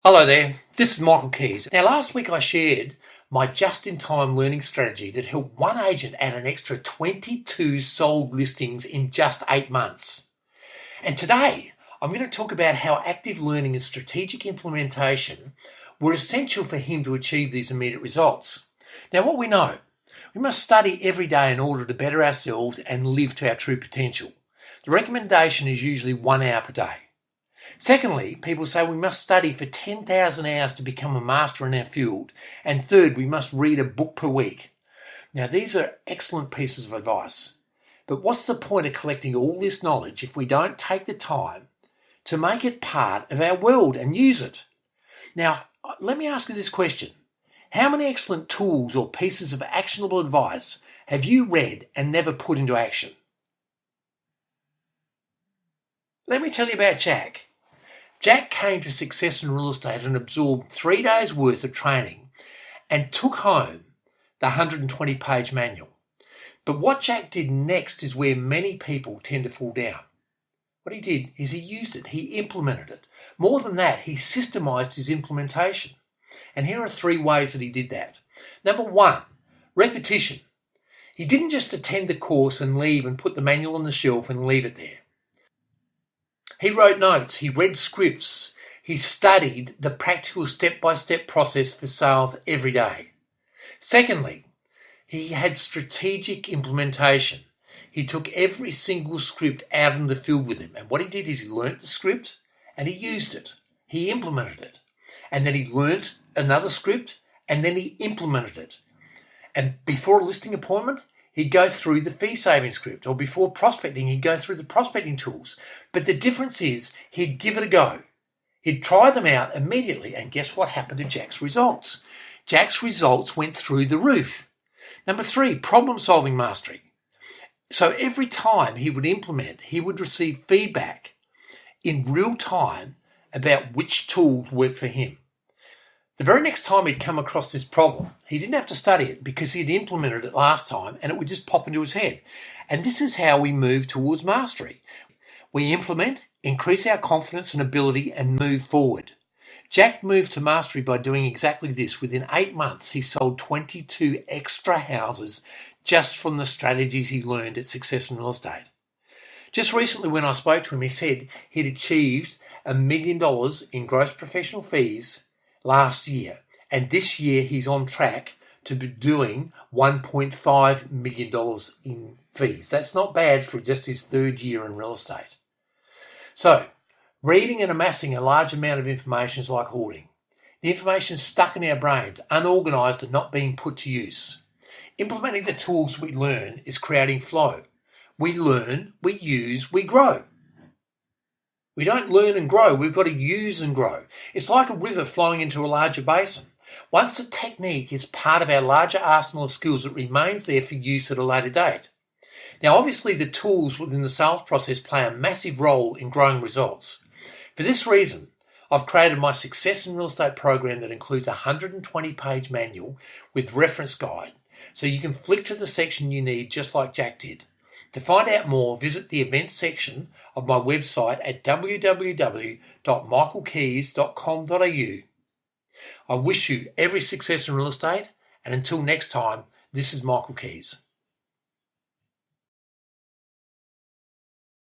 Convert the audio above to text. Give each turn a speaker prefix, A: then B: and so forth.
A: Hello there, this is Michael Kies. Now last week I shared my just-in-time learning strategy that helped one agent add an extra 22 sold listings in just 8 months. And today I'm going to talk about how active learning and strategic implementation were essential for him to achieve these immediate results. Now what we know, we must study every day in order to better ourselves and live to our true potential. The recommendation is usually 1 hour per day. Secondly, people say we must study for 10,000 hours to become a master in our field. And third, we must read a book per week. Now, these are excellent pieces of advice. But what's the point of collecting all this knowledge if we don't take the time to make it part of our world and use it? Now, let me ask you this question. How many excellent tools or pieces of actionable advice have you read and never put into action? Let me tell you about Jack. Jack came to success in real estate and absorbed 3 days' worth of training and took home the 120-page manual. But what Jack did next is where many people tend to fall down. What he did is he used it, he implemented it. More than that, he systemized his implementation. And here are 3 ways that he did that. Number 1, repetition. He didn't just attend the course and leave and put the manual on the shelf and leave it there. He wrote notes, he read scripts, he studied the practical step-by-step process for sales every day. Secondly, he had strategic implementation. He took every single script out in the field with him. And what he did is he learnt the script and he used it. He implemented it. And then he learnt another script and then he implemented it. And before a listing appointment, he'd go through the fee-saving script, or before prospecting, he'd go through the prospecting tools. But the difference is he'd give it a go. He'd try them out immediately, and guess what happened to Jack's results? Jack's results went through the roof. Number 3, problem-solving mastery. So every time he would implement, he would receive feedback in real time about which tools worked for him. The very next time he'd come across this problem, he didn't have to study it because he'd implemented it last time and it would just pop into his head. And this is how we move towards mastery. We implement, increase our confidence and ability and move forward. Jack moved to mastery by doing exactly this. Within 8 months, he sold 22 extra houses just from the strategies he learned at Success in Real Estate. Just recently when I spoke to him, he said he'd achieved $1 million in gross professional fees last year, and this year he's on track to be doing $1.5 million in fees. That's not bad for just his 3rd year in real estate. So, reading and amassing a large amount of information is like hoarding. The information is stuck in our brains, unorganized and not being put to use. Implementing the tools we learn is creating flow. We learn, we use, we grow. We don't learn and grow, we've got to use and grow. It's like a river flowing into a larger basin. Once the technique is part of our larger arsenal of skills, it remains there for use at a later date. Now, obviously, the tools within the sales process play a massive role in growing results. For this reason, I've created my Success in Real Estate program that includes a 120-page manual with reference guide, so you can flick to the section you need just like Jack did. To find out more, visit the events section of my website at www.michaelkies.com.au. I wish you every success in real estate, and until next time, this is Michael Kies.